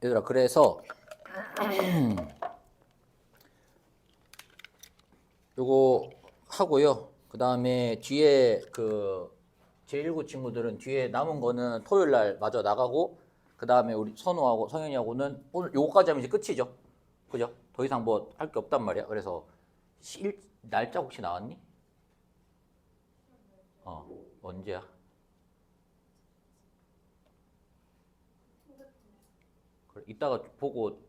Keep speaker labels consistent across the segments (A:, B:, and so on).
A: 얘들아, 그래서 요거 하고요. 그 다음에 뒤에 그 제1구 친구들은 뒤에 남은 거는 토요일 날 마저 나가고, 그 다음에 우리 선우하고 성현이하고는 오늘 요거까지 하면 이제 끝이죠. 그죠? 더 이상 뭐 할 게 없단 말이야. 그래서 날짜 혹시 나왔니? 언제야? 그래, 이따가 보고.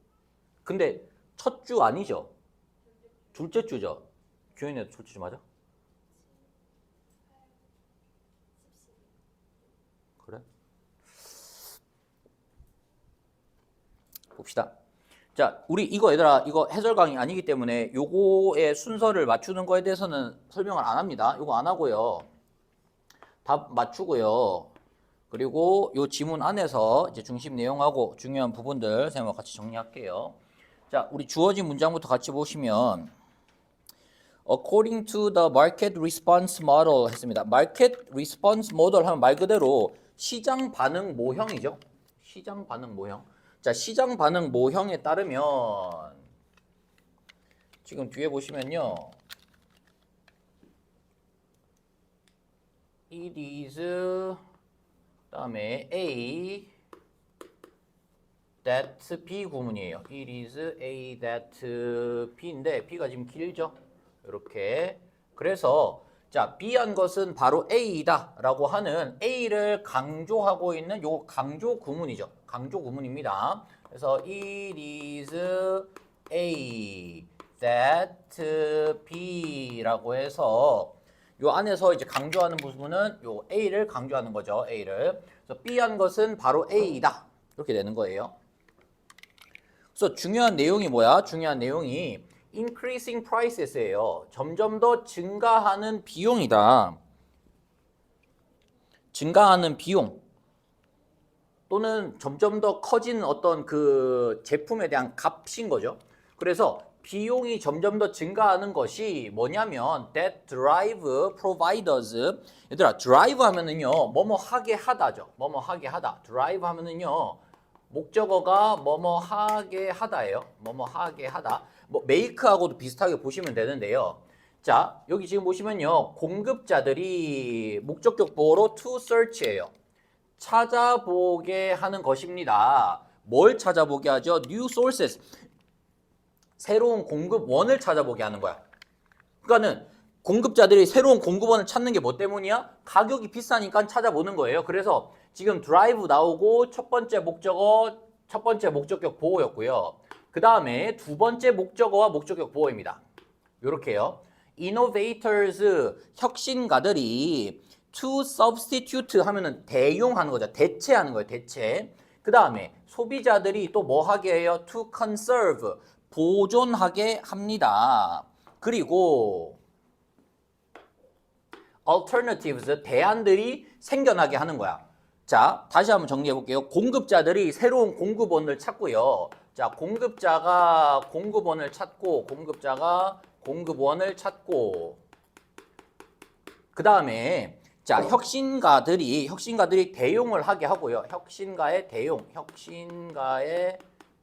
A: 근데 첫 주 아니죠? 둘째 주죠? 주연이도 둘째 주 맞아? 그래? 봅시다. 자, 우리 이거 얘들아, 이거 해설 강의 아니기 때문에 요거의 순서를 맞추는 거에 대해서는 설명을 안 합니다. 요거 안 하고요. 답 맞추고요. 그리고 요 지문 안에서 이제 중심 내용하고 중요한 부분들 쌤과 같이 정리할게요. 자, 우리 주어진 문장부터 같이 보시면 According to the market response model 했습니다. market response model 하면 말 그대로 시장 반응 모형이죠. 시장 반응 모형. 자, 시장 반응 모형에 따르면 지금 뒤에 보시면요. It is 그다음에 A that B 구문이에요. It is A that B인데 B가 지금 길죠. 이렇게. 그래서 자, B한 것은 바로 A이다 라고 하는 A를 강조하고 있는 요 강조 구문이죠. 강조 구문입니다. 그래서 It is A that B라고 해서 요 안에서 이제 강조하는 부분은 요 A를 강조하는 거죠. A를. 그래서 B한 것은 바로 A이다. 이렇게 되는 거예요. 그래서 중요한 내용이 뭐야? 중요한 내용이 increasing prices예요. 점점 더 증가하는 비용이다. 증가하는 비용 또는 점점 더 커지는 어떤 그 제품에 대한 값인 거죠. 그래서 비용이 점점 더 증가하는 것이 뭐냐면 that drive providers. 얘들아, drive 하면은요 뭐뭐 하게 하다죠. 뭐뭐 하게 하다. drive 하면은요 목적어가 뭐뭐 하게 하다예요. 뭐뭐 하게 하다. 뭐 make하고도 비슷하게 보시면 되는데요. 자, 여기 지금 보시면요 공급자들이 목적격 보어로 to search예요. 찾아보게 하는 것입니다. 뭘 찾아보게 하죠? New sources. 새로운 공급원을 찾아보게 하는 거야. 그러니까는 공급자들이 새로운 공급원을 찾는 게 뭐 때문이야? 가격이 비싸니까 찾아보는 거예요. 그래서 지금 드라이브 나오고 첫 번째 목적어, 첫 번째 목적격 보호였고요. 그 다음에 두 번째 목적어와 목적격 보호입니다. 요렇게요. innovators, 혁신가들이 to substitute 하면은 대용하는 거죠. 대체하는 거예요. 대체. 그 다음에 소비자들이 또 뭐 하게 해요? to conserve, 보존하게 합니다. 그리고 alternatives, 대안들이 생겨나게 하는 거야. 자, 다시 한번 정리해 볼게요. 공급자들이 새로운 공급원을 찾고요. 자, 공급자가 공급원을 찾고, 공급자가 공급원을 찾고, 그 다음에 자, 혁신가들이 대용을 하게 하고요. 혁신가의 대용,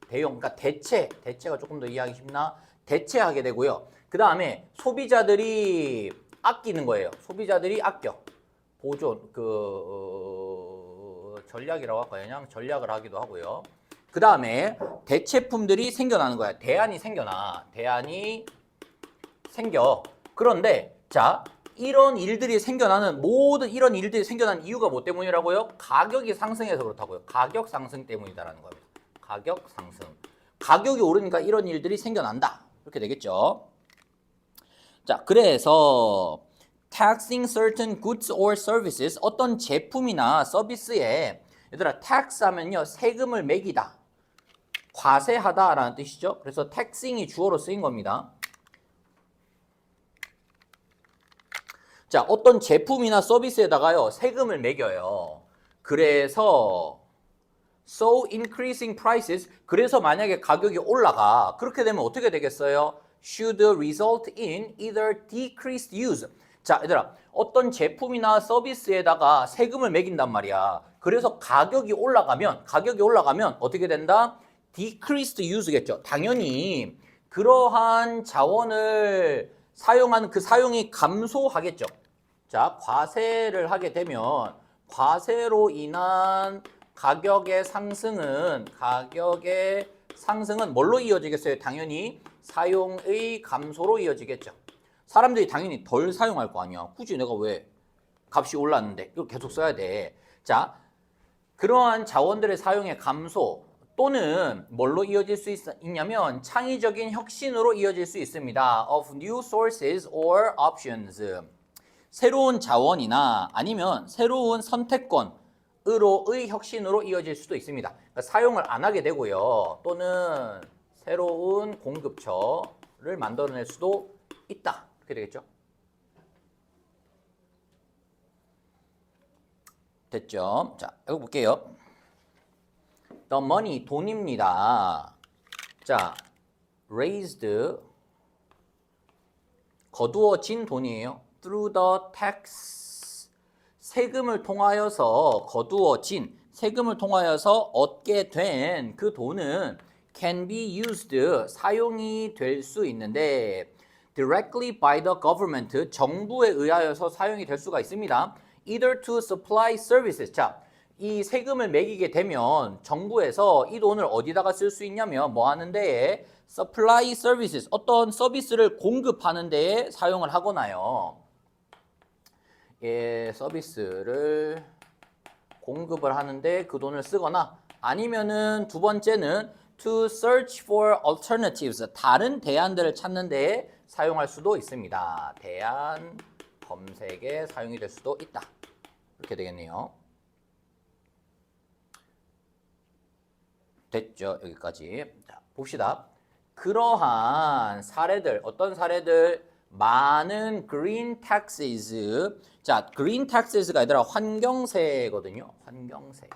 A: 그러니까 대체가 조금 더 이해하기 쉽나? 대체하게 되고요. 그 다음에 소비자들이 아끼는 거예요. 소비자들이 아껴. 보존, 전략이라고 할까요? 그냥 전략을 하기도 하고요. 그 다음에 대체품들이 생겨나는 거야. 대안이 생겨. 그런데 자, 이런 일들이 생겨나는 이유가 뭐 때문이라고요? 가격이 상승해서 그렇다고요. 가격 상승 때문이다라는 겁니다. 가격 상승. 가격이 오르니까 이런 일들이 생겨난다. 이렇게 되겠죠. 자, 그래서 taxing certain goods or services, 어떤 제품이나 서비스에 얘들아 tax 하면요 세금을 매기다, 과세하다라는 뜻이죠. 그래서 taxing이 주어로 쓰인 겁니다. 자, 어떤 제품이나 서비스에다가요 세금을 매겨요. 그래서 so increasing prices, 그래서 만약에 가격이 올라가, 그렇게 되면 어떻게 되겠어요? should result in either decreased use. 자, 얘들아, 어떤 제품이나 서비스에다가 세금을 매긴단 말이야. 그래서 가격이 올라가면 어떻게 된다? decreased use겠죠. 당연히 그러한 자원을 사용하는 그 사용이 감소하겠죠. 자, 과세를 하게 되면 과세로 인한 가격의 상승은 뭘로 이어지겠어요? 당연히 사용의 감소로 이어지겠죠. 사람들이 당연히 덜 사용할 거 아니야. 굳이 내가 왜 값이 올랐는데 이걸 계속 써야 돼. 자, 그러한 자원들의 사용의 감소 또는 뭘로 이어질 수 있냐면 창의적인 혁신으로 이어질 수 있습니다. of new sources or options. 새로운 자원이나 아니면 새로운 선택권으로의 혁신으로 이어질 수도 있습니다. 그러니까 사용을 안 하게 되고요. 또는 새로운 공급처를 만들어낼 수도 있다. 그렇게 되겠죠? 됐죠? 자, 이거 볼게요. The money, 돈입니다. 자, raised, 거두어진 돈이에요. Through the tax, 세금을 통하여서 거두어진, 세금을 통하여서 얻게 된 그 돈은 can be used, 사용이 될 수 있는데 directly by the government, 정부에 의하여서 사용이 될 수가 있습니다. Either to supply services. 자, 이 세금을 매기게 되면 정부에서 이 돈을 어디다가 쓸 수 있냐면 뭐 하는 데에 supply services, 어떤 서비스를 공급하는 데에 사용을 하거나요. 예, 서비스를 공급을 하는데 그 돈을 쓰거나 아니면은 두 번째는 to search for alternatives, 다른 대안들을 찾는 데에 사용할 수도 있습니다. 대안 검색에 사용이 될 수도 있다. 이렇게 되겠네요. 됐죠? 여기까지. 자, 봅시다. 그러한 사례들, 어떤 사례들? 많은 green taxes. 자, green taxes가 얘들아 환경세거든요. 환경세.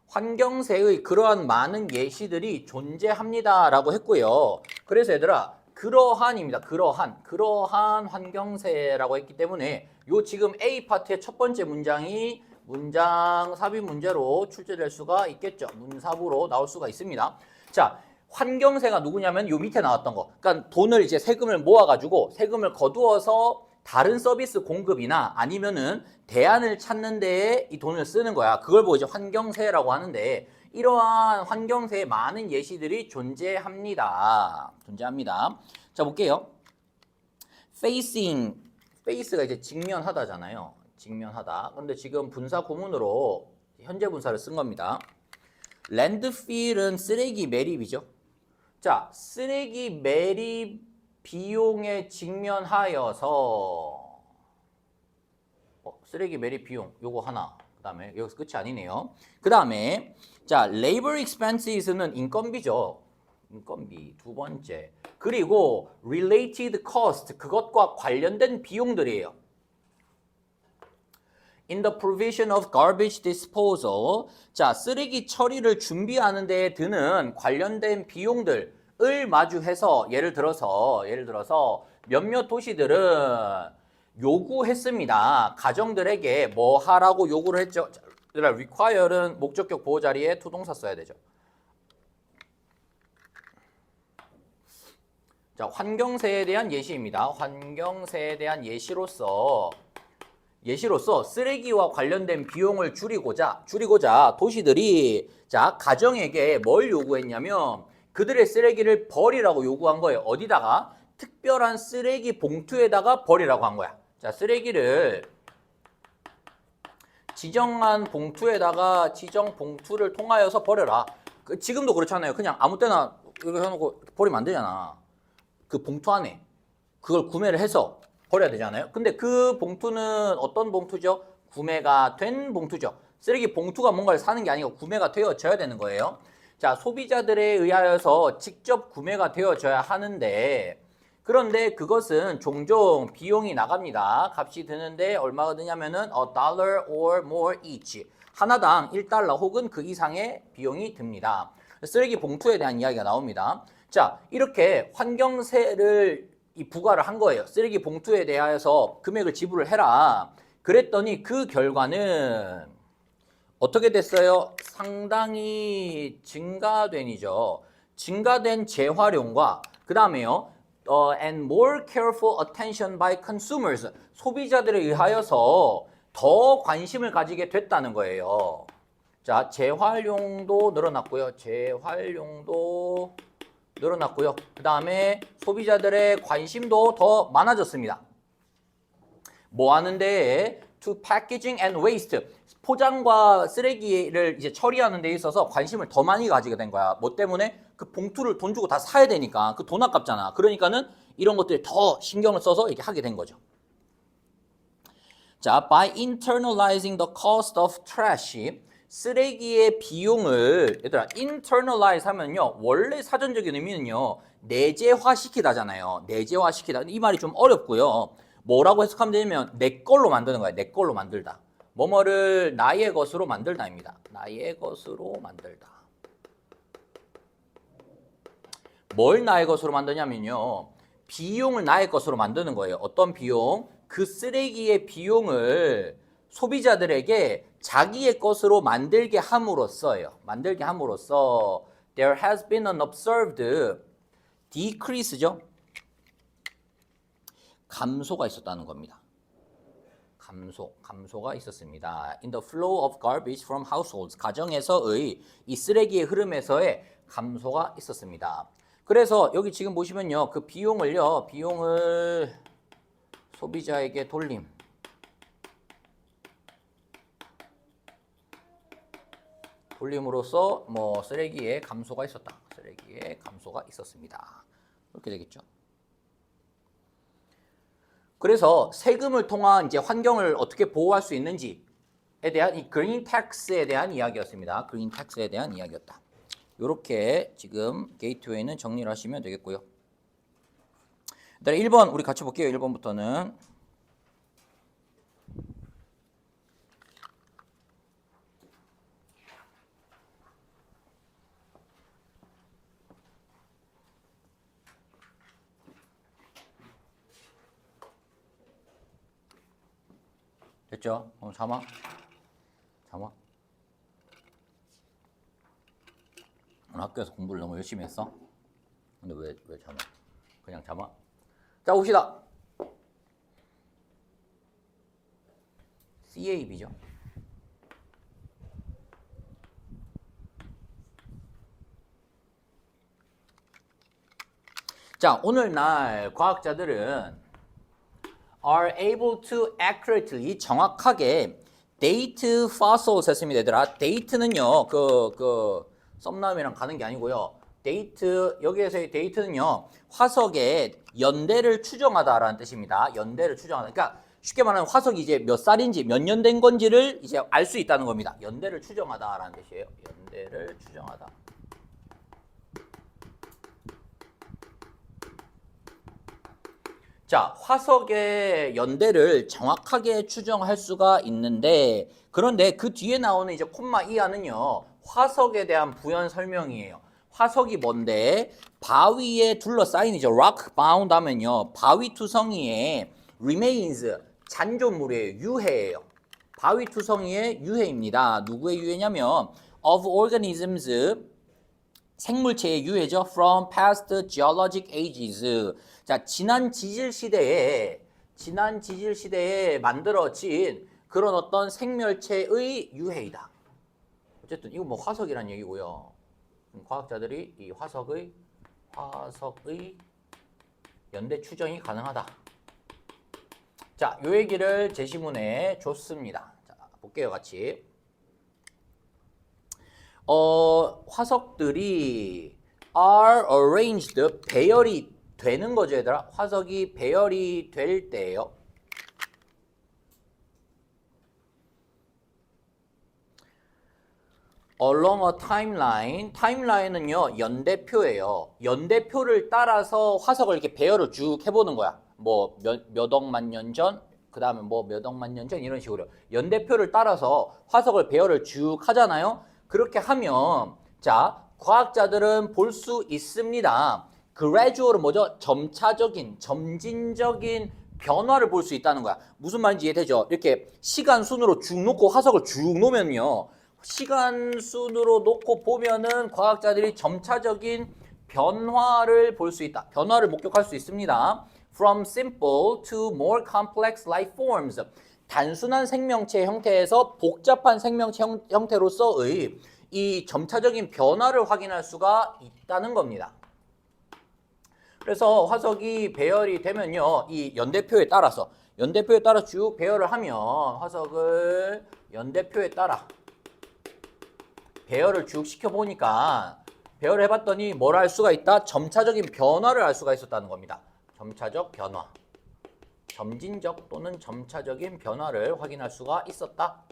A: 환경세의 그러한 많은 예시들이 존재합니다라고 했고요. 그래서 얘들아 그러한입니다. 그러한 환경세라고 했기 때문에 요 지금 A 파트의 첫 번째 문장이 문장 삽입 문제로 출제될 수가 있겠죠. 문삽으로 나올 수가 있습니다. 자, 환경세가 누구냐면 요 밑에 나왔던 거. 그러니까 돈을 이제 세금을 모아가지고 세금을 거두어서 다른 서비스 공급이나 아니면은 대안을 찾는 데에 이 돈을 쓰는 거야. 그걸 보고 이제 환경세라고 하는데 이러한 환경세의 많은 예시들이 존재합니다. 자, 볼게요. face가 이제 직면하다잖아요. 직면하다. 근데 지금 분사 구문으로 현재 분사를 쓴 겁니다. landfill은 쓰레기 매립이죠. 자, 쓰레기 매립 비용에 직면하여서 쓰레기 매립 비용 요거 하나. 그다음에 여기서 끝이 아니네요. 그다음에 자, labor expenses는 인건비죠. 인건비 두 번째. 그리고 related cost 그것과 관련된 비용들이에요. In the provision of garbage disposal. 자, 쓰레기 처리를 준비하는 데에 드는 관련된 비용들을 마주해서 예를 들어서 몇몇 도시들은 요구했습니다. 가정들에게 뭐 하라고 요구를 했죠. require는 목적격 보호 자리에 투동사 써야 되죠. 자, 환경세에 대한 예시입니다. 환경세에 대한 예시로서 쓰레기와 관련된 비용을 줄이고자 도시들이 자, 가정에게 뭘 요구했냐면 그들의 쓰레기를 버리라고 요구한 거예요. 어디다가? 특별한 쓰레기 봉투에다가 버리라고 한 거야. 자, 쓰레기를 지정한 봉투에다가 지정 봉투를 통하여서 버려라. 지금도 그렇잖아요. 그냥 아무 때나 이렇게 해놓고 버리면 안 되잖아. 그 봉투 안에 그걸 구매를 해서 버려야 되잖아요. 근데 그 봉투는 어떤 봉투죠? 구매가 된 봉투죠. 쓰레기 봉투가 뭔가를 사는 게 아니고 구매가 되어져야 되는 거예요. 자, 소비자들에 의하여서 직접 구매가 되어져야 하는데 그런데 그것은 종종 비용이 나갑니다. 값이 드는데 얼마가 드냐면은 $1 or more each. 하나당 $1 혹은 그 이상의 비용이 듭니다. 쓰레기 봉투에 대한 이야기가 나옵니다. 자, 이렇게 환경세를 부과를 한 거예요. 쓰레기 봉투에 대하여서 금액을 지불을 해라. 그랬더니 그 결과는 어떻게 됐어요? 상당히 증가된이죠. 증가된 재활용과 그 다음에요. And more careful attention by consumers. 소비자들에 의하여서 더 관심을 가지게 됐다는 거예요. 자, 재활용도 늘어났고요. 재활용도 늘어났고요. 그 다음에 소비자들의 관심도 더 많아졌습니다. 뭐 하는데? To packaging and waste. 포장과 쓰레기를 이제 처리하는 데 있어서 관심을 더 많이 가지게 된 거야. 뭐 때문에? 그 봉투를 돈 주고 다 사야 되니까. 그 돈 아깝잖아. 그러니까는 이런 것들이 더 신경을 써서 이렇게 하게 된 거죠. 자, by internalizing the cost of trash. 쓰레기의 비용을 얘들아 internalize 하면요. 원래 사전적인 의미는요. 내재화시키다잖아요. 내재화시키다. 이 말이 좀 어렵고요. 뭐라고 해석하면 되냐면 내 걸로 만드는 거야. 내 걸로 만들다. 뭐뭐를 나의 것으로 만들다입니다. 나의 것으로 만들다. 뭘 나의 것으로 만드냐면요. 비용을 나의 것으로 만드는 거예요. 어떤 비용? 그 쓰레기의 비용을 소비자들에게 자기의 것으로 만들게 함으로써요. 만들게 함으로써 there has been an observed decrease죠. 감소가 있었다는 겁니다. 감소가 있었습니다. In the flow of garbage from households. 가정에서의 이 쓰레기의 흐름에서의 감소가 있었습니다. 그래서 여기 지금 보시면요. 그 비용을 소비자에게 돌림으로써 뭐 쓰레기의 감소가 있었다. 쓰레기의 감소가 있었습니다. 그렇게 되겠죠. 그래서 세금을 통한 이제 환경을 어떻게 보호할 수 있는지에 대한 이 그린 텍스에 대한 이야기였습니다. 그린 텍스에 대한 이야기였다. 이렇게 지금 게이트웨이는 정리를 하시면 되겠고요. 일단 1번 우리 같이 볼게요. 1번부터는 됐죠? 잠아. 오늘 학교에서 공부를 너무 열심히 했어? 근데 왜 잠아? 그냥 잠아? 자, 봅시다. CAB죠. 자, 오늘날 과학자들은 are able to accurately 정확하게 date fossils 했습니다. 얘들아, date는요 썸남이랑 가는 게 아니고요. 데이트, 여기에서의 데이트는요 화석의 연대를 추정하다라는 뜻입니다. 연대를 추정하다. 그러니까 쉽게 말하면 화석이 이제 몇 살인지 몇 년 된 건지를 이제 알 수 있다는 겁니다. 연대를 추정하다라는 뜻이에요. 연대를 추정하다. 자, 화석의 연대를 정확하게 추정할 수가 있는데, 그런데 그 뒤에 나오는 이제 콤마 이하는요 화석에 대한 부연 설명이에요. 화석이 뭔데? 바위에 둘러싸인이죠. rock bound 하면요 바위 투성이의 remains, 잔존물이에요. 유해예요. 바위 투성이의 유해입니다. 누구의 유해냐면 of organisms, 생물체의 유해죠. From past geologic ages. 자, 지난 지질 시대에 만들어진 그런 어떤 생멸체의 유해이다. 어쨌든 이거 뭐 화석이란 얘기고요. 과학자들이 이 화석의 연대 추정이 가능하다. 자, 요 얘기를 제시문에 줬습니다. 자, 볼게요, 같이. 화석들이 are arranged, 배열이 되는 거죠, 얘들아. 화석이 배열이 될 때예요. along a timeline. 타임라인은요 연대표예요. 연대표를 따라서 화석을 이렇게 배열을 쭉 해보는 거야. 뭐 몇 억만 년 전, 그 다음에 뭐 몇 억만 년 전 이런 식으로 연대표를 따라서 화석을 배열을 쭉 하잖아요. 그렇게 하면 자 과학자들은 볼 수 있습니다. gradual은 뭐죠? 점차적인, 점진적인 변화를 볼 수 있다는 거야. 무슨 말인지 이해되죠? 이렇게 시간 순으로 쭉 놓고 화석을 쭉 놓으면요. 시간 순으로 놓고 보면은 과학자들이 점차적인 변화를 볼 수 있다. 변화를 목격할 수 있습니다. From simple to more complex life forms. 단순한 생명체 형태에서 복잡한 생명체 형태로서의 이 점차적인 변화를 확인할 수가 있다는 겁니다. 그래서 화석이 배열이 되면요, 이 연대표에 따라서 쭉 배열을 하면 화석을 연대표에 따라 배열을 쭉 시켜보니까 배열을 해봤더니 뭘 알 수가 있다? 점차적인 변화를 알 수가 있었다는 겁니다. 점차적 변화. 점진적 또는 점차적인 변화를 확인할 수가 있었다.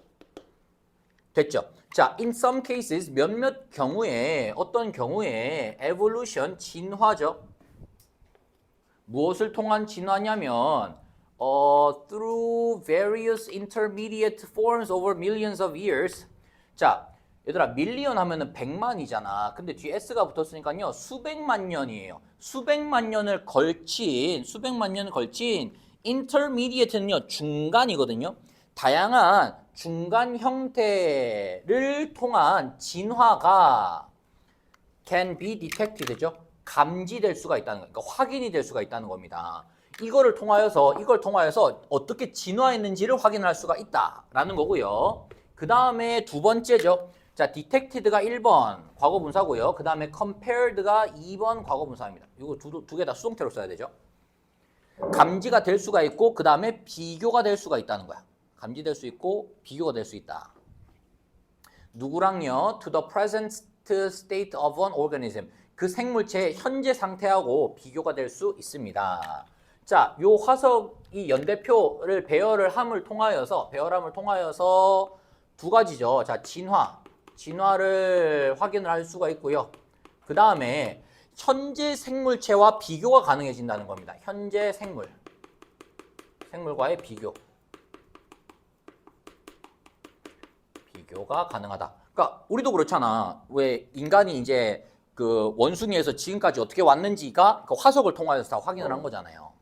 A: 됐죠? 자, in some cases 몇몇 경우에 어떤 경우에 evolution 진화죠. 무엇을 통한 진화냐면 through various intermediate forms over millions of years. 자, 얘들아 밀리언 하면은 100만이잖아. 근데 뒤에 s가 붙었으니까요. 수백만 년이에요. 수백만 년을 걸친 intermediate는요. 중간이거든요. 다양한 중간 형태를 통한 진화가 can be detected죠. 감지될 수가 있다는 거예요. 그러니까 확인이 될 수가 있다는 겁니다. 이걸 통하여서 어떻게 진화했는지를 확인할 수가 있다라는 거고요. 그 다음에 두 번째죠. 자, detected가 1번 과거분사고요. 그 다음에 compared가 2번 과거분사입니다. 이거 두 개 다 수동태로 써야 되죠. 감지가 될 수가 있고 그 다음에 비교가 될 수가 있다는 거야. 감지될 수 있고 비교가 될 수 있다. 누구랑요? To the present state of an organism. 그 생물체의 현재 상태하고 비교가 될 수 있습니다. 자, 요 화석이 연대표를 배열함을 통하여서 두 가지죠. 자, 진화를 확인을 할 수가 있고요. 그 다음에 현재 생물체와 비교가 가능해진다는 겁니다. 현재 생물과의 비교가 가능하다. 그러니까 우리도 그렇잖아. 왜 인간이 이제 그 원숭이에서 지금까지 어떻게 왔는지가 그 화석을 통해서 다 확인을 한 거잖아요.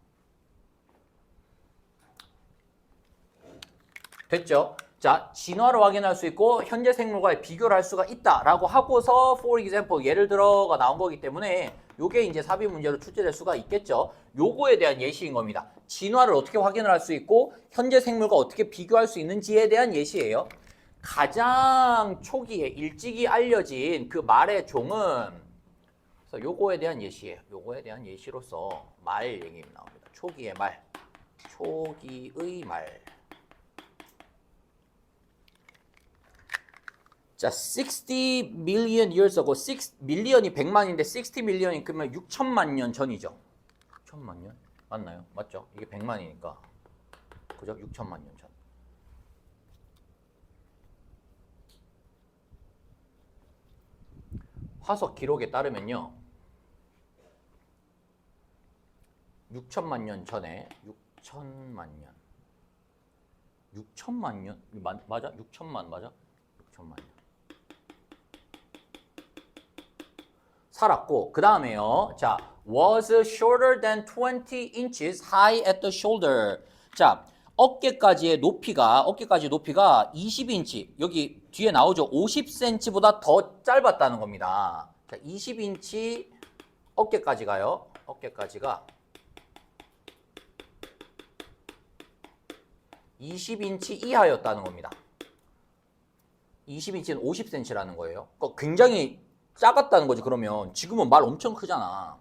A: 됐죠? 자, 진화를 확인할 수 있고 현재 생물과의 비교를 할 수가 있다라고 하고서 for example 예를 들어가 나온 거기 때문에 요게 이제 삽입 문제로 출제될 수가 있겠죠. 요거에 대한 예시인 겁니다. 진화를 어떻게 확인을 할 수 있고 현재 생물과 어떻게 비교할 수 있는지에 대한 예시예요. 가장 초기에 일찍이 알려진 그 말의 종은 그래서 요거에 대한 예시예요. 요거에 대한 예시로서 말 얘기 나옵니다. 초기의 말. 자, 60 million years ago. 6밀리언이 100만인데 60 million이 그러면 6천만 년 전이죠. 6천만 년? 맞나요? 맞죠? 이게 100만이니까. 그죠? 6천만 년 전. 화석 기록에 따르면요. 6천만 년 전에 6천만 년 맞아? 6천만 맞아? 6천만 년 살았고 그 다음에요. 자, was shorter than 20 inches high at the shoulder. 자, 어깨까지의 높이가 20인치 여기 뒤에 나오죠. 50cm보다 더 짧았다는 겁니다. 자, 20인치 어깨까지가요. 어깨까지가 20인치 이하였다는 겁니다. 20인치는 50cm라는 거예요. 그러니까 굉장히 작았다는 거지. 그러면 지금은 말 엄청 크잖아.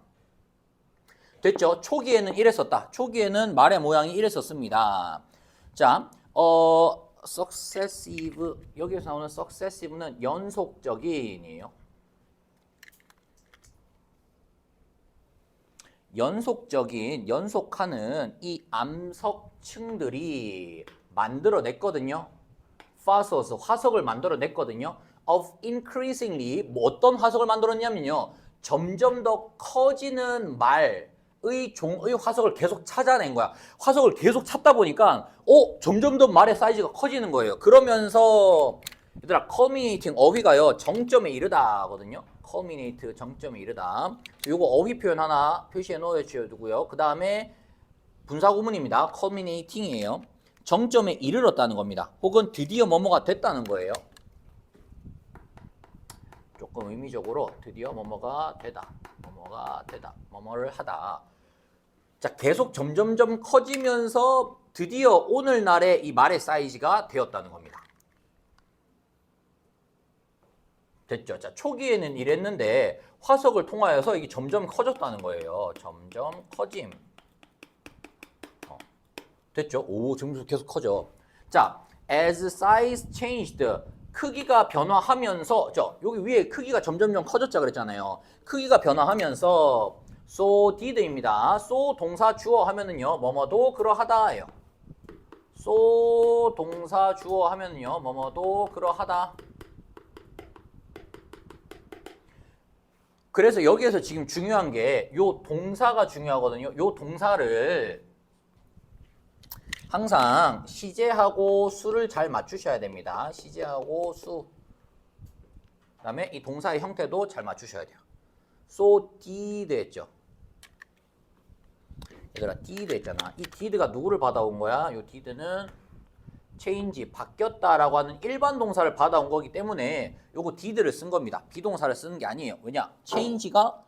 A: 됐죠? 초기에는 이랬었다. 초기에는 말의 모양이 이랬었습니다. 자, successive 여기서 나오는 successive는 연속적인이에요. 연속하는 이 암석층들이 만들어냈거든요. fossils, 화석을 만들어냈거든요. of increasingly, 뭐 어떤 화석을 만들었냐면요. 점점 더 커지는 말의 종의 화석을 계속 찾아낸 거야. 화석을 계속 찾다 보니까 점점 더 말의 사이즈가 커지는 거예요. 그러면서 얘들아, 커뮤니팅 어휘가요. 정점에 이르다거든요. culminate 정점에 이르다. 요거 어휘 표현 하나 표시해 놓아 주고요. 그 다음에 분사 구문입니다. culminating이에요. 정점에 이르렀다는 겁니다. 혹은 드디어 뭐뭐가 됐다는 거예요. 조금 의미적으로 드디어 뭐뭐가 되다, 뭐뭐가 되다, 뭐뭐를 하다. 자, 계속 점점점 커지면서 드디어 오늘날의 이 말의 사이즈가 되었다는 겁니다. 됐죠? 자, 초기에는 이랬는데 화석을 통하여서 이게 점점 커졌다는 거예요. 점점 커짐. 됐죠? 오, 점점 계속 커져. 자, as size changed. 크기가 변화하면서, 여기 위에 크기가 점점점 커졌자 그랬잖아요. 크기가 변화하면서 so did입니다. so 동사 주어 하면은요, 뭐뭐도 그러하다예요. so 동사 주어 하면은요, 뭐뭐도 그러하다. 그래서 여기에서 지금 중요한 게 요 동사가 중요하거든요. 요 동사를 항상 시제하고 수를 잘 맞추셔야 됩니다. 시제하고 수. 그다음에 이 동사의 형태도 잘 맞추셔야 돼요. so did 했죠. 얘들아, did 했잖아. 이 did가 누구를 받아온 거야? 요 did는 change, 바뀌었다라고 하는 일반 동사를 받아온 거기 때문에 요거 did를 쓴 겁니다. 비동사를 쓰는 게 아니에요. 왜냐? change가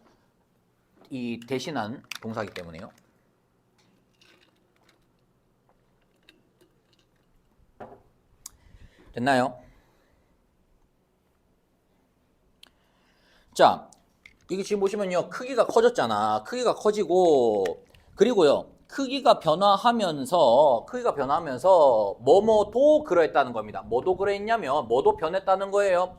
A: 이 대신한 동사이기 때문에요. 됐나요? 자, 이게 지금 보시면요, 크기가 커졌잖아. 크기가 커지고, 그리고요, 크기가 변화하면서 뭐뭐도 그러했다는 겁니다. 뭐도 그러했냐면 뭐도 변했다는 거예요.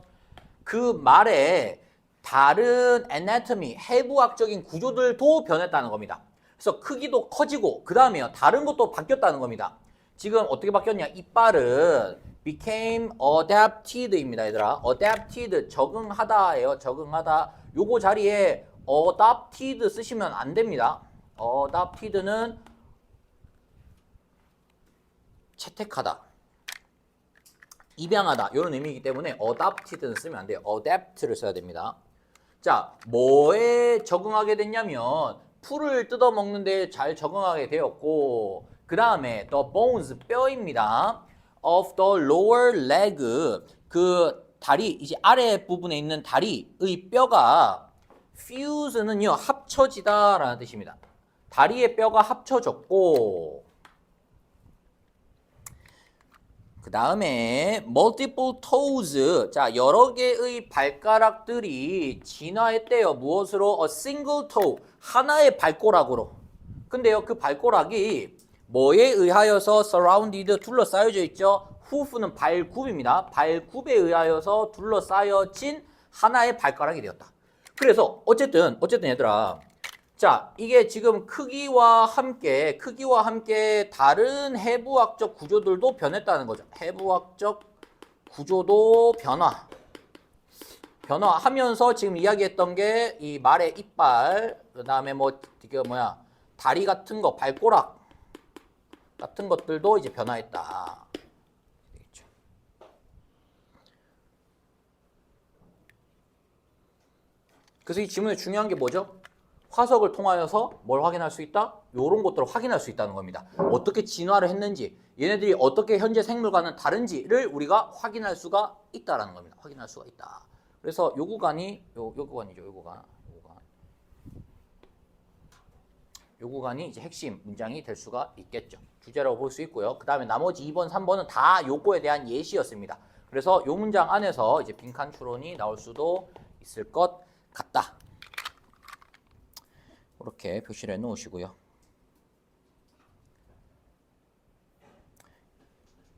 A: 그 말에 다른 애나토미, 해부학적인 구조들도 변했다는 겁니다. 그래서 크기도 커지고 그 다음에요, 다른 것도 바뀌었다는 겁니다. 지금 어떻게 바뀌었냐? 이빨은 became adapted입니다, 얘들아. adapted, 적응하다예요. 적응하다. 요거 자리에 adopted 쓰시면 안 됩니다. adopted는 채택하다, 입양하다 이런 의미이기 때문에 adopted는 쓰면 안 돼요. adapt를 써야 됩니다. 자, 뭐에 적응하게 됐냐면 풀을 뜯어먹는데 잘 적응하게 되었고, 그 다음에 the bones, 뼈입니다. of the lower leg, 그 다리, 이제 아래 부분에 있는 다리의 뼈가 fuse는요, 합쳐지다 라는 뜻입니다. 다리의 뼈가 합쳐졌고, 그 다음에 multiple toes, 자, 여러 개의 발가락들이 진화했대요. 무엇으로? a single toe, 하나의 발가락으로. 근데요, 그 발가락이 뭐에 의하여서 surrounded, 둘러싸여져 있죠? hoof는 발굽입니다. 발굽에 의하여서 둘러싸여진 하나의 발가락이 되었다. 그래서 어쨌든 얘들아, 자, 이게 지금 크기와 함께 다른 해부학적 구조들도 변했다는 거죠. 해부학적 구조도 변화하면서 지금 이야기했던 게 이 말의 이빨, 그다음에 다리 같은 거, 발가락 같은 것들도 이제 변화했다. 그래서 이 지문에 중요한 게 뭐죠? 화석을 통하여서 뭘 확인할 수 있다? 이런 것들을 확인할 수 있다는 겁니다. 어떻게 진화를 했는지, 얘네들이 어떻게 현재 생물과는 다른지를 우리가 확인할 수가 있다라는 겁니다. 확인할 수가 있다. 그래서 요 구간이 요 구간이 이제 핵심 문장이 될 수가 있겠죠. 주제라고 볼 수 있고요. 그 다음에 나머지 2번, 3번은 다 요거에 대한 예시였습니다. 그래서 요 문장 안에서 이제 빈칸 추론이 나올 수도 있을 것 같다. 이렇게 표시를 해 놓으시고요.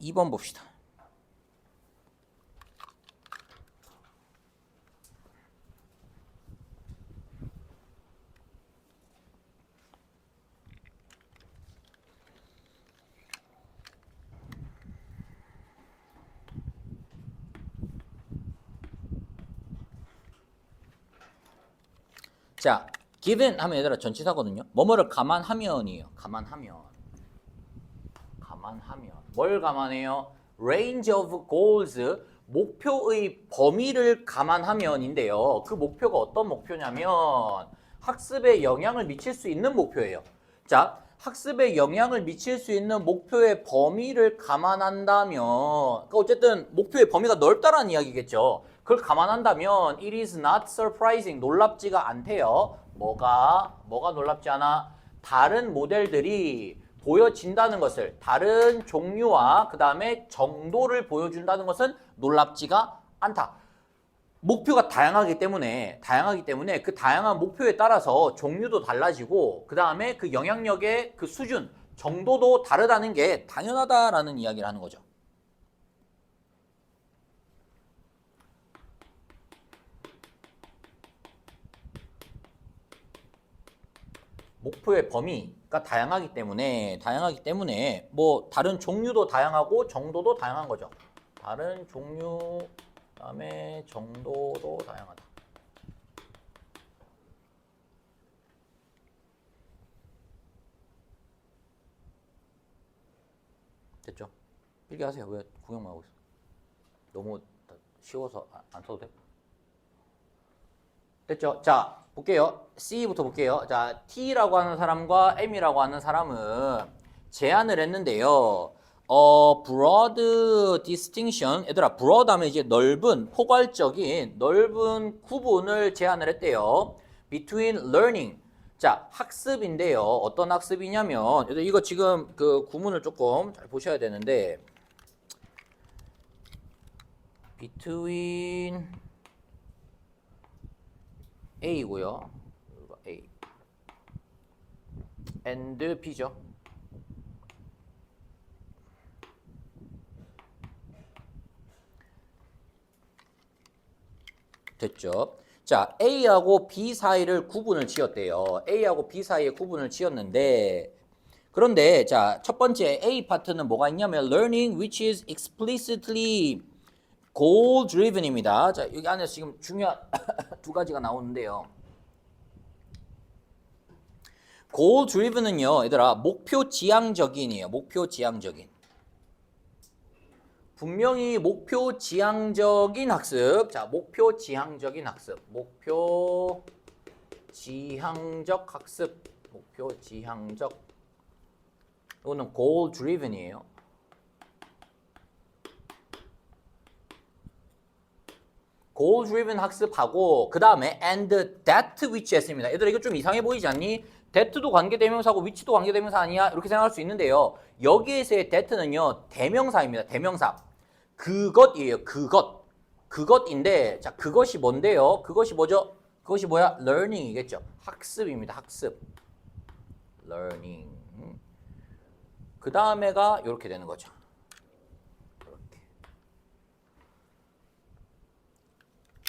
A: 2번 봅시다. 자, given 하면 얘들아 전치사거든요. 뭐뭐를 감안하면이에요. 감안하면. 뭘 감안해요? range of goals, 목표의 범위를 감안하면인데요. 그 목표가 어떤 목표냐면 학습에 영향을 미칠 수 있는 목표예요. 자, 학습에 영향을 미칠 수 있는 목표의 범위를 감안한다면 그러니까 어쨌든 목표의 범위가 넓다라는 이야기겠죠. 그걸 감안한다면 it is not surprising. 놀랍지가 않대요. 뭐가 놀랍지 않아? 다른 모델들이 보여진다는 것을 다른 종류와 그 다음에 정도를 보여준다는 것은 놀랍지가 않다. 목표가 다양하기 때문에 그 다양한 목표에 따라서 종류도 달라지고 그 다음에 그 영향력의 그 수준, 정도도 다르다는 게 당연하다라는 이야기를 하는 거죠. 목표의 범위가 다양하기 때문에 뭐 다른 종류도 다양하고 정도도 다양한 거죠. 다른 종류 그다음에 정도도 다양하다. 됐죠? 필기하세요. 왜 구경만 하고 있어? 너무 쉬워서 안 써도 돼? 됐죠? 자, 볼게요. C부터 볼게요. 자, T라고 하는 사람과 M이라고 하는 사람은 제안을 했는데요. broad distinction. 얘들아, broad 하면 이제 넓은, 포괄적인, 넓은 구분을 제안을 했대요. between learning. 자, 학습인데요. 어떤 학습이냐면, 얘들 이거 지금 그 구문을 조금 잘 보셔야 되는데, between A고요. A and B죠. 됐죠? 자, A하고 B 사이를 구분을 지었대요. A하고 B 사이에 구분을 지었는데 그런데 자, 첫 번째 A 파트는 뭐가 있냐면 learning which is explicitly goal driven입니다. 자, 여기 안에서 지금 중요한 두 가지가 나오는데요. goal driven은요, 얘들아, 목표 지향적인이에요. 목표 지향적인. 분명히 목표 지향적인 학습. 자, 목표 지향적인 학습. 목표 지향적 학습. 목표 지향적. 이거는 goal driven이에요. goal driven 학습하고 그 다음에 and that which 했습니다. 얘들아 이거 좀 이상해 보이지 않니? that도 관계대명사고 which도 관계대명사 아니야? 이렇게 생각할 수 있는데요. 여기에서의 that는요 대명사입니다. 대명사. 그것이에요. 그것인데 자 그것이 뭔데요? 그것이 뭐죠? 그것이 뭐야? learning이겠죠. 학습입니다. 학습. learning. 그 다음에가 이렇게 되는 거죠.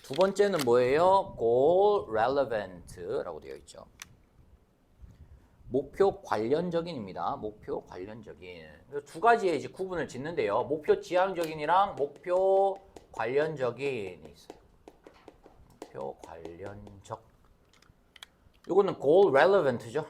A: 두 번째는 뭐예요? goal relevant라고 되어 있죠. 목표 관련적인입니다. 목표 관련적인. 두 가지의 이제 구분을 짓는데요. 목표 지향적인이랑 목표 관련적인이 있어요. 목표 관련적. 이거는 goal relevant죠.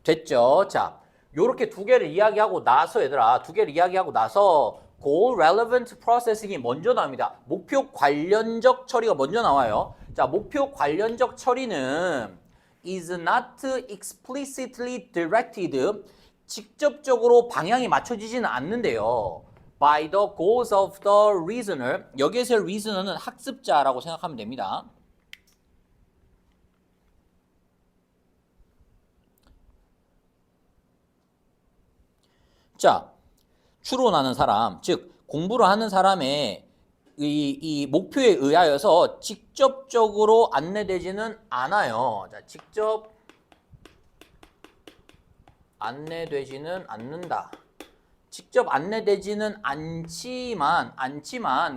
A: 됐죠? 자, 요렇게 두 개를 이야기하고 나서 얘들아, 두 개를 이야기하고 나서 goal relevant processing이 먼저 나옵니다. 목표 관련적 처리가 먼저 나와요. 자, 목표 관련적 처리는 is not explicitly directed. 직접적으로 방향이 맞춰지지는 않는데요. by the goals of the reasoner. 여기에서 reasoner는 학습자라고 생각하면 됩니다. 자, 추론하는 사람, 즉 공부를 하는 사람의 이 목표에 의하여서 직접적으로 안내되지는 않아요. 자, 직접 안내되지는 않는다. 직접 안내되지는 않지만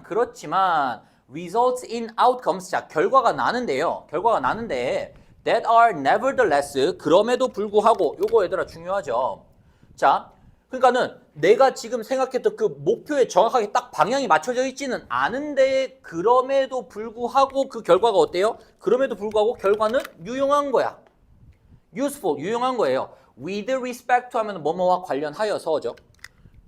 A: 그렇지만 results in outcomes. 자, 결과가 나는데요. 결과가 나는데 that are nevertheless. 그럼에도 불구하고 요거 얘들아 중요하죠. 자, 그러니까는 내가 지금 생각했던 그 목표에 정확하게 딱 방향이 맞춰져 있지는 않은데 그럼에도 불구하고 그 결과가 어때요? 그럼에도 불구하고 결과는 유용한 거야. useful, 유용한 거예요. with respect to 하면 뭐뭐와 관련하여서죠.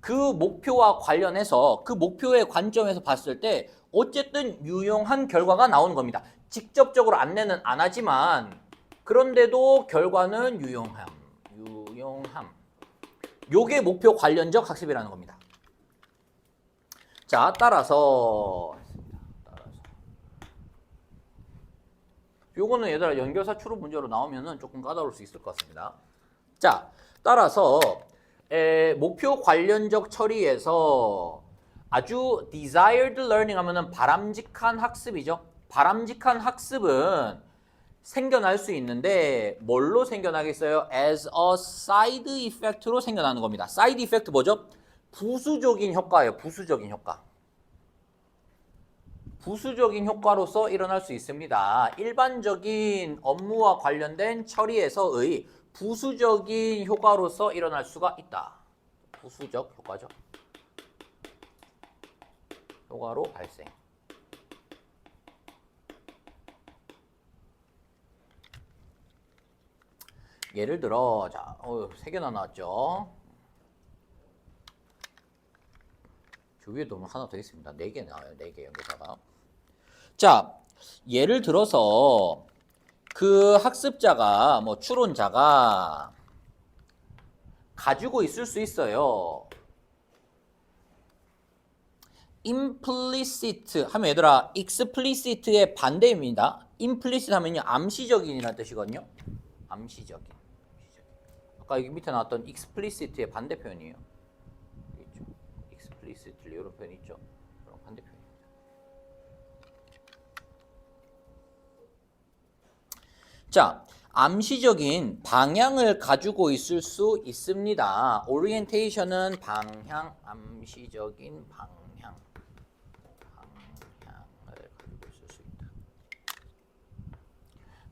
A: 그 목표와 관련해서 그 목표의 관점에서 봤을 때 어쨌든 유용한 결과가 나오는 겁니다. 직접적으로 안내는 안 하지만 그런데도 결과는 유용함. 요게 목표 관련적 학습이라는 겁니다. 자, 따라서 요거는 얘들아 연결사 추론 문제로 나오면은 조금 까다로울 수 있을 것 같습니다. 자, 따라서 목표 관련적 처리에서 아주 desired learning 하면은 바람직한 학습이죠. 바람직한 학습은 생겨날 수 있는데 뭘로 생겨나겠어요? as a side effect로 생겨나는 겁니다. side effect 뭐죠? 부수적인 효과예요. 부수적인 효과. 부수적인 효과로서 일어날 수 있습니다. 일반적인 업무와 관련된 처리에서의 부수적인 효과로서 일어날 수가 있다. 부수적 효과죠. 효과로 발생. 예를 들어, 자, 3개나 나왔죠. 저 위에도 하나 더 있습니다. 4개 나와요. 4개 연결사가. 자, 예를 들어서 그 학습자가 뭐 추론자가 가지고 있을 수 있어요. implicit 하면 얘들아 explicit의 반대입니다. implicit 하면요 암시적인이라는 뜻이거든요. 암시적인. 아까 여기 밑에 나왔던 explicit의 반대 표현이에요. 있죠. explicit 이런 표현 있죠. 그런 반대 표현입니다. 자, 암시적인 방향을 가지고 있을 수 있습니다. orientation은 방향, 암시적인 방향을 가지고 있을 수 있다.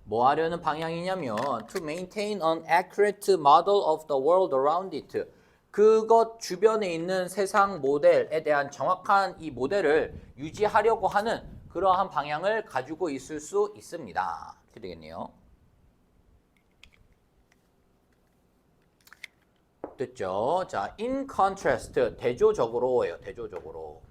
A: 뭐 하려는 방향이냐면 to maintain an accurate model of the world around it. 그것 주변에 있는 세상 모델에 대한 정확한 이 모델을 유지하려고 하는 그러한 방향을 가지고 있을 수 있습니다. 이렇게 되겠네요. 됐죠? 자, in contrast, 대조적으로예요. 대조적으로.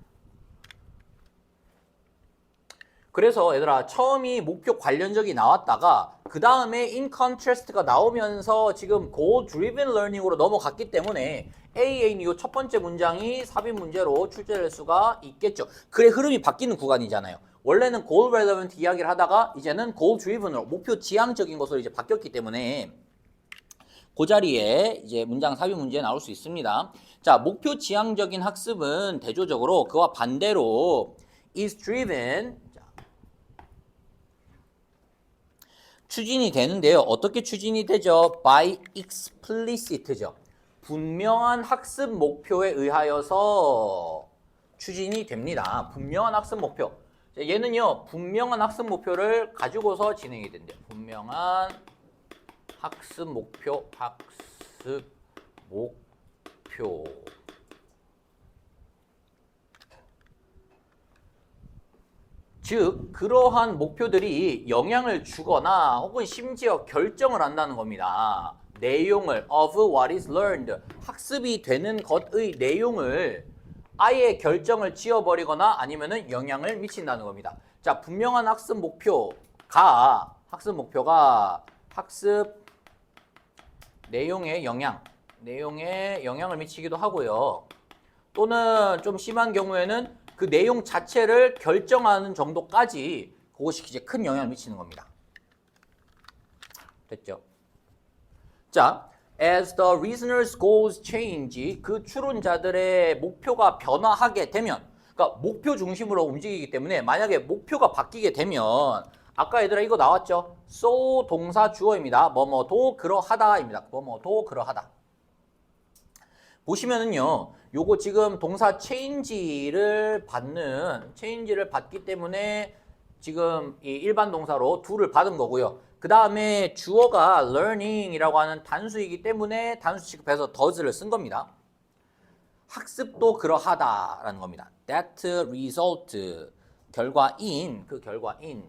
A: 그래서 얘들아 처음이 목표 관련적이 나왔다가 그 다음에 in contrast가 나오면서 지금 goal driven learning으로 넘어갔기 때문에 AA는 이 첫 번째 문장이 삽입 문제로 출제될 수가 있겠죠. 그래 흐름이 바뀌는 구간이잖아요. 원래는 goal relevant 이야기를 하다가 이제는 goal driven으로 목표 지향적인 것으로 이제 바뀌었기 때문에 그 자리에 이제 문장 삽입 문제 나올 수 있습니다. 자, 목표 지향적인 학습은 대조적으로 그와 반대로 is driven 추진이 되는데요. 어떻게 추진이 되죠? by explicit죠. 분명한 학습 목표에 의하여서 추진이 됩니다. 분명한 학습 목표. 얘는요. 분명한 학습 목표를 가지고서 진행이 된대요. 분명한 학습 목표. 즉 그러한 목표들이 영향을 주거나 혹은 심지어 결정을 한다는 겁니다. 내용을 of what is learned 학습이 되는 것의 내용을 아예 결정을 지어버리거나 아니면은 영향을 미친다는 겁니다. 자, 분명한 학습 목표가 학습 내용에 영향을 미치기도 하고요. 또는 좀 심한 경우에는 그 내용 자체를 결정하는 정도까지 그것이 이제 큰 영향을 미치는 겁니다. 됐죠? 자, as the reasoner's goals change, 그 추론자들의 목표가 변화하게 되면, 그러니까 목표 중심으로 움직이기 때문에 만약에 목표가 바뀌게 되면, 아까 얘들아 이거 나왔죠? so 동사 주어입니다. 뭐뭐도 그러하다입니다. 뭐뭐도 그러하다. 보시면은요, 요거 지금 동사 change를 받기 때문에 지금 이 일반 동사로 do를 받은 거고요. 그 다음에 주어가 learning이라고 하는 단수이기 때문에 단수 취급해서 does를 쓴 겁니다. 학습도 그러하다라는 겁니다. That result 결과인 그 결과인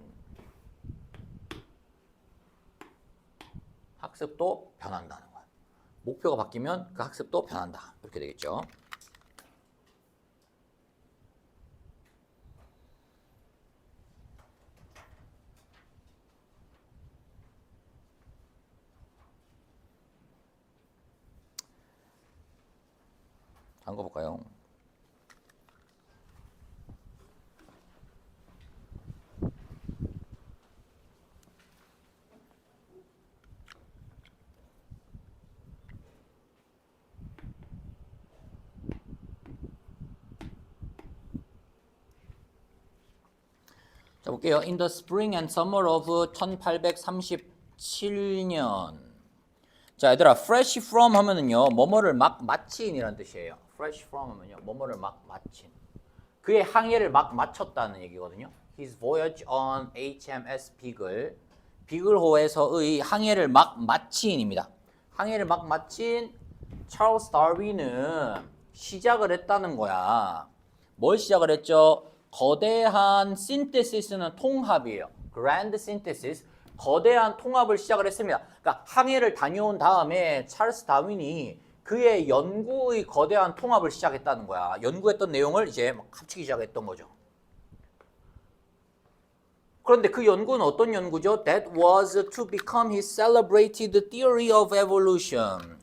A: 학습도 변한다는 거야. 목표가 바뀌면 그 학습도 변한다. 이렇게 되겠죠. 다음 거 볼까요? 자, 볼게요. In the spring and summer of 1837년. 자, 얘들아, fresh from 하면은요, 뭐뭐를 막 마친이라는 뜻이에요. fresh from 하면요, 뭐뭐를 막 마친. 그의 항해를 막 마쳤다는 얘기거든요. His voyage on HMS Beagle. 비글호에서의 항해를 막 마친입니다. 항해를 막 마친 찰스 다윈은 시작을 했다는 거야. 뭘 시작을 했죠? 거대한 synthesis는 통합이에요. grand synthesis. 거대한 통합을 시작을 했습니다. 그러니까 항해를 다녀온 다음에 찰스 다윈이 그의 연구의 거대한 통합을 시작했다는 거야. 연구했던 내용을 이제 막 합치기 시작했던 거죠. 그런데 그 연구는 어떤 연구죠? That was to become his celebrated theory of evolution.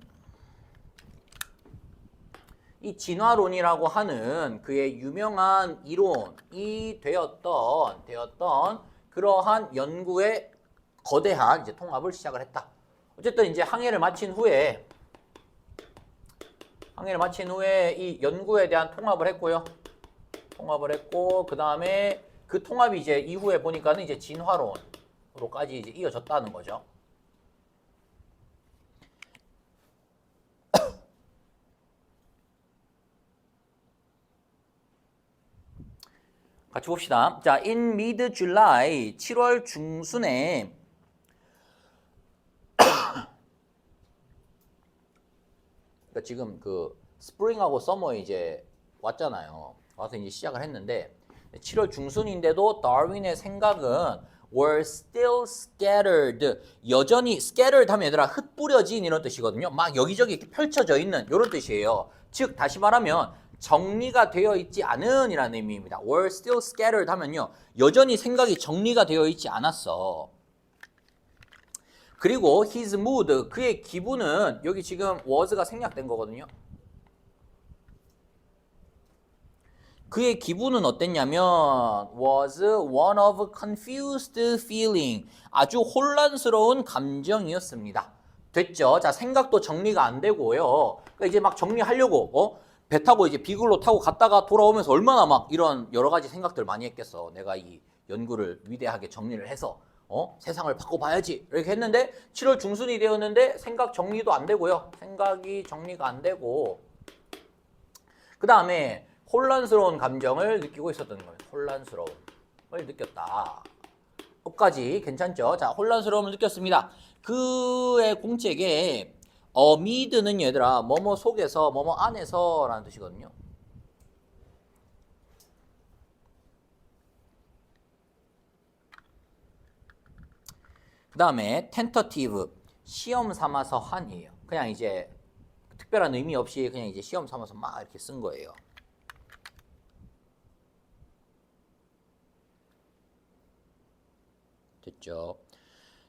A: 이 진화론이라고 하는 그의 유명한 이론이 되었던 그러한 연구의 거대한 이제 통합을 시작을 했다. 어쨌든 이제 항해를 마친 후에 이 연구에 대한 통합을 했고요. 통합을 했고 그 다음에 그 통합이 이제 이후에 보니까는 이제 진화론으로까지 이제 이어졌다는 거죠. 같이 봅시다. 자, in mid-July, 7월 중순에 그러니까 지금 그 스프링하고 서머에 이제 왔잖아요. 와서 이제 시작을 했는데 7월 중순인데도 다윈의 생각은 were still scattered. 여전히 scattered 하면 얘들아 흩뿌려진 이런 뜻이거든요. 막 여기저기 이렇게 펼쳐져 있는 이런 뜻이에요. 즉 다시 말하면 정리가 되어 있지 않은 이라는 의미입니다. were still scattered 하면요. 여전히 생각이 정리가 되어 있지 않았어. 그리고 his mood, 그의 기분은 여기 지금 was가 생략된 거거든요. 그의 기분은 어땠냐면 was one of confused feeling. 아주 혼란스러운 감정이었습니다. 됐죠? 자, 생각도 정리가 안 되고요. 그러니까 이제 막 정리하려고 배 타고 이제 비글로 타고 갔다가 돌아오면서 얼마나 막 이런 여러 가지 생각들 많이 했겠어. 내가 이 연구를 위대하게 정리를 해서 세상을 바꿔봐야지 이렇게 했는데 7월 중순이 되었는데 생각 정리도 안 되고요. 생각이 정리가 안 되고 그 다음에 혼란스러운 감정을 느끼고 있었던 거예요. 혼란스러움을 느꼈다. 여기까지 괜찮죠? 자, 혼란스러움을 느꼈습니다. 그의 공책에 amid는 얘들아 뭐뭐 속에서 뭐뭐 안에서 라는 뜻이거든요. 그 다음에 tentative 시험 삼아서 한이에요. 그냥 이제 특별한 의미 없이 그냥 이제 시험 삼아서 막 이렇게 쓴 거예요. 됐죠?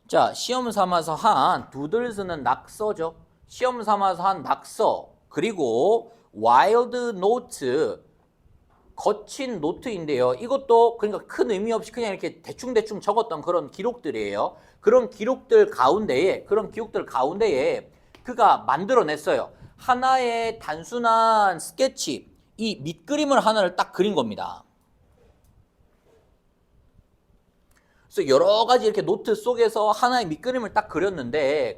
A: 자, 시험 삼아서 한 doodles는 낙서죠. 시험 삼아서 한 낙서 그리고 wild note 거친 노트인데요. 이것도 그러니까 큰 의미 없이 그냥 이렇게 대충대충 적었던 그런 기록들이에요. 그런 기록들 가운데에 그가 만들어냈어요. 하나의 단순한 스케치, 이 밑그림을 하나를 딱 그린 겁니다. 그래서 여러 가지 이렇게 노트 속에서 하나의 밑그림을 딱 그렸는데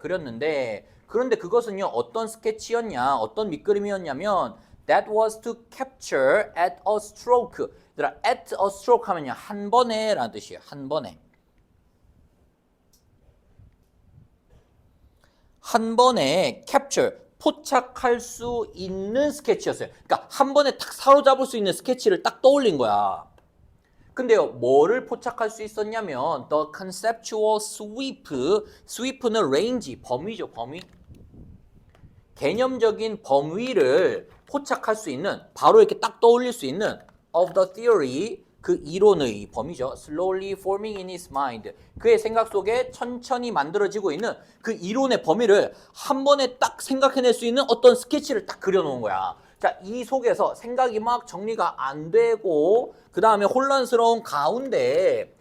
A: 그런데 그것은요 어떤 스케치였냐, 어떤 밑그림이었냐면 that was to capture at a stroke. 얘들아, at a stroke 하면요 한 번에 라는 뜻이에요. 한 번에. 한 번에 capture, 포착할 수 있는 스케치였어요. 그러니까 한 번에 딱 사로잡을 수 있는 스케치를 딱 떠올린 거야. 근데요, 뭐를 포착할 수 있었냐면 the conceptual sweep, sweep는 range, 범위죠, 범위. 개념적인 범위를 포착할 수 있는, 바로 이렇게 딱 떠올릴 수 있는 of the theory, 그 이론의 범위죠. slowly forming in his mind. 그의 생각 속에 천천히 만들어지고 있는 그 이론의 범위를 한 번에 딱 생각해낼 수 있는 어떤 스케치를 딱 그려놓은 거야. 자, 이 속에서 생각이 막 정리가 안 되고 그 다음에 혼란스러운 가운데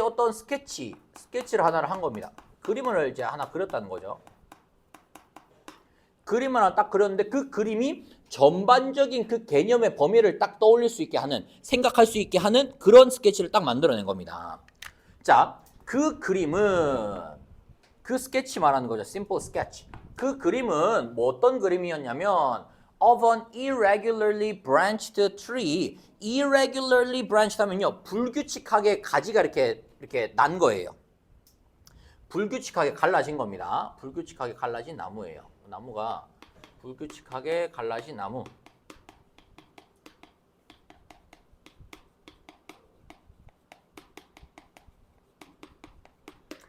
A: 어떤 스케치를 하나를 한 겁니다. 그림을 이제 하나 그렸다는 거죠. 그림을 하나 딱 그렸는데 그 그림이 전반적인 그 개념의 범위를 딱 떠올릴 수 있게 하는, 생각할 수 있게 하는 그런 스케치를 딱 만들어낸 겁니다. 자, 그 그림은, 그 스케치 말하는 거죠. simple sketch. 그 그림은 뭐 어떤 그림이었냐면 of an irregularly branched tree. irregularly branched 하면요, 불규칙하게 가지가 이렇게 난 거예요. 불규칙하게 갈라진 겁니다. 불규칙하게 갈라진 나무예요. 나무가 불규칙하게 갈라진 나무.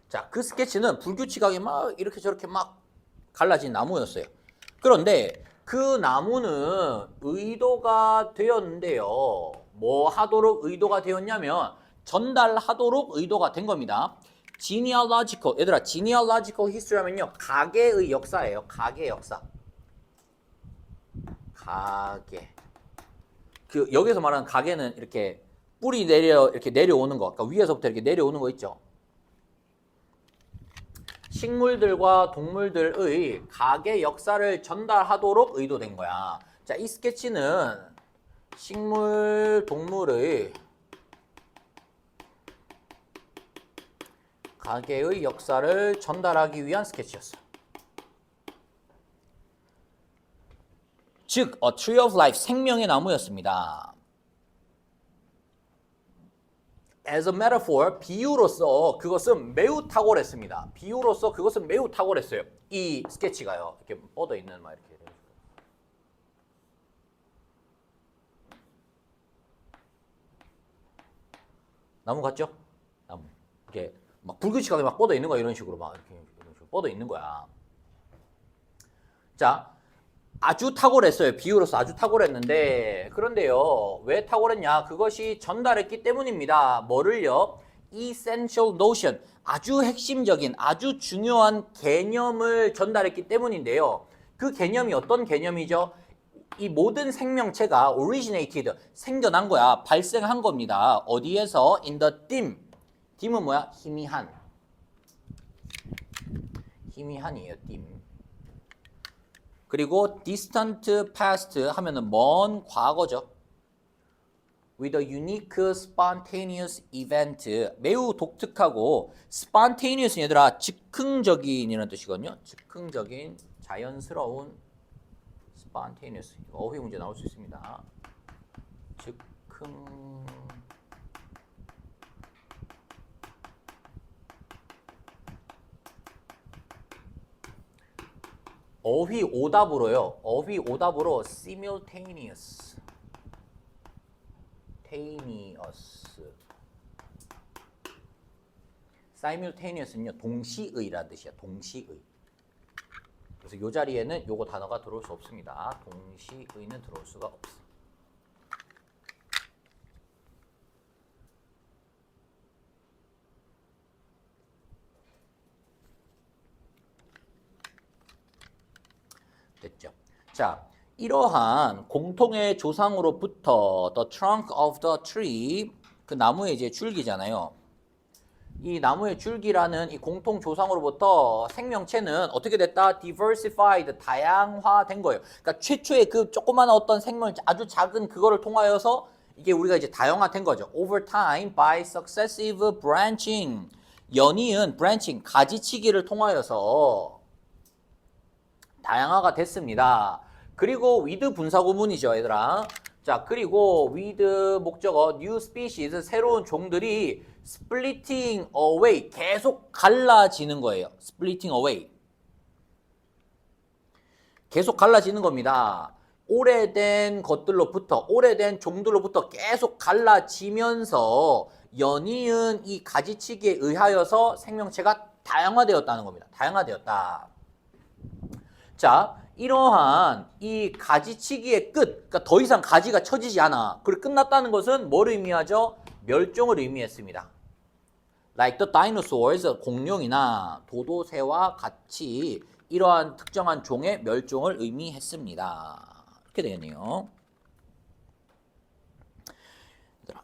A: 자, 그 스케치는 불규칙하게 막 이렇게 저렇게 막 갈라진 나무였어요. 그런데 그 나무는 의도가 되었는데요. 뭐 하도록 의도가 되었냐면 전달하도록 의도가 된 겁니다. genealogical, 얘들아, genealogical history 하면요, 가계의 역사예요. 가계 역사. 가계. 그 여기서 말하는 가계는 이렇게 뿌리 이렇게 내려오는 거. 그러니까 위에서부터 이렇게 내려오는 거 있죠. 식물들과 동물들의 가계 역사를 전달하도록 의도된 거야. 자, 이 스케치는 식물, 동물의 가계의 역사를 전달하기 위한 스케치였어. 즉, A Tree of Life, 생명의 나무였습니다. As a metaphor, 비유로서 그것은 매우 탁월했습니다. 비유로서 그것은 매우 탁월했어요. 이 스케치가요. 이렇게 뻗어 있는 막 이렇게. 나무 같죠? 나무. 이렇게 막 불규칙하게 막 뻗어 있는 거야. 이런 식으로 막 이렇게 뻗어 있는 거야. 자, 아주 탁월했어요. 비유로서 아주 탁월했는데, 그런데요, 왜 탁월했냐? 그것이 전달했기 때문입니다. 뭐를요? essential notion, 아주 핵심적인, 아주 중요한 개념을 전달했기 때문인데요. 그 개념이 어떤 개념이죠? 이 모든 생명체가 originated, 생겨난 거야. 발생한 겁니다. 어디에서? in the dim. dim은 뭐야? 희미한. 희미한이에요, dim. 그리고 distant past 하면은 먼 과거죠. with a unique spontaneous event. 매우 독특하고 spontaneous 얘들아 즉흥적인이라는 뜻이거든요. 즉흥적인 자연스러운 spontaneous. 어휘 문제 나올 수 있습니다. 즉흥 어휘 오답으로요. 어휘 오답으로 simultaneous. simultaneous는요, 동시의라는 뜻이야. 동시의. 그래서 이 자리에는 요거 단어가 들어올 수 없습니다. 동시의는 들어올 수가 없어. 됐죠. 자, 이러한 공통의 조상으로부터 the trunk of the tree, 그 나무의 이제 줄기잖아요. 이 나무의 줄기라는 이 공통 조상으로부터 생명체는 어떻게 됐다? diversified, 다양화된 거예요. 그러니까 최초의 그 조그마한 어떤 생명체, 아주 작은 그거를 통하여서 이게 우리가 이제 다양화된 거죠. over time by successive branching, 연이은 branching, 가지치기를 통하여서 다양화가 됐습니다. 그리고 with 분사구문이죠, 얘들아. 자, 그리고 with 목적어 new species, 새로운 종들이 splitting away, 계속 갈라지는 거예요. splitting away. 계속 갈라지는 겁니다. 오래된 것들로부터, 오래된 종들로부터 계속 갈라지면서 연이은 이 가지치기에 의하여서 생명체가 다양화되었다는 겁니다. 다양화되었다. 자, 이러한 이 가지치기의 끝, 그러니까 더 이상 가지가 쳐지지 않아. 그리고 끝났다는 것은 뭘 의미하죠? 멸종을 의미했습니다. Like the dinosaurs, 공룡이나 도도새와 같이 이러한 특정한 종의 멸종을 의미했습니다. 이렇게 되겠네요.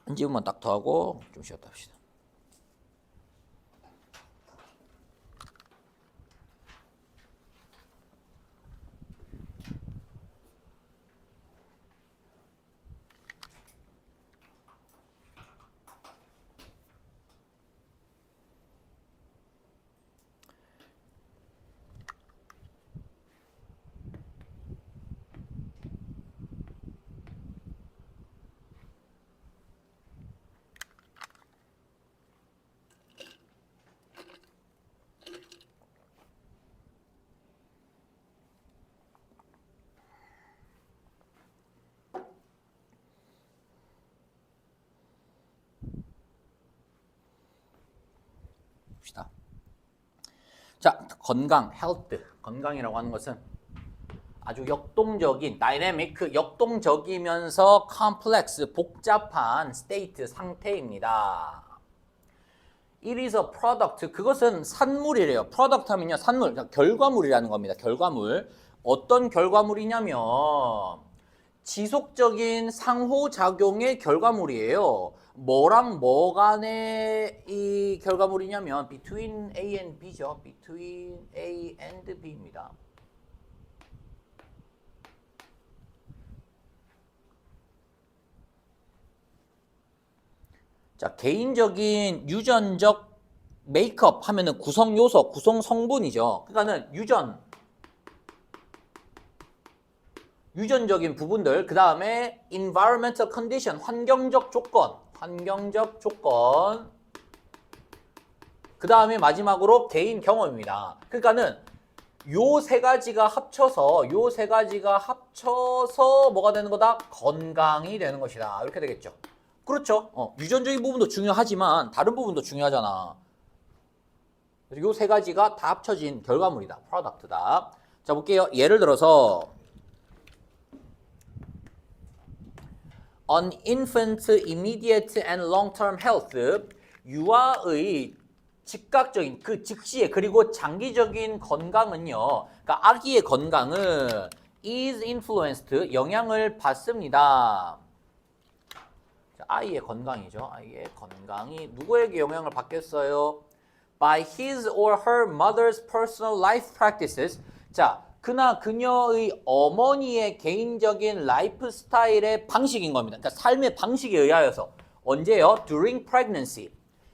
A: 한 지문만 딱 더 하고 좀 쉬었다 합시다. 봅시다. 자, 건강, health, 건강이라고 하는 것은 아주 역동적인, dynamic, 역동적이면서 complex, 복잡한 state, 상태입니다. It is a product, 그것은 산물이래요. product 하면요, 산물, 결과물이라는 겁니다. 결과물. 어떤 결과물이냐면 지속적인 상호작용의 결과물이에요. 뭐랑 뭐 간의 이 결과물이냐면 between A and B죠. between A and B입니다. 자, 개인적인 유전적 메이크업 하면은 구성 요소, 구성 성분이죠. 그러니까는 유전적인 부분들, 그 다음에 environmental condition, 환경적 조건, 그 다음에 마지막으로 개인 경험입니다. 그러니까는 요 세 가지가 합쳐서 뭐가 되는 거다? 건강이 되는 것이다. 이렇게 되겠죠. 그렇죠. 유전적인 부분도 중요하지만 다른 부분도 중요하잖아. 요 세 가지가 다 합쳐진 결과물이다. 프로덕트다. 자, 볼게요. 예를 들어서 On infant immediate and long-term health, 유아의 즉각적인 그 즉시의 그리고 장기적인 건강은요. 그러니까 아기의 건강은 is influenced, 영향을 받습니다. 아이의 건강이죠. 아이의 건강이 누구에게 영향을 받겠어요? By his or her mother's personal life practices. 자, 그나 그녀의 어머니의 개인적인 라이프 스타일의 방식인 겁니다. 그러니까 삶의 방식에 의하여서. 언제요? During pregnancy.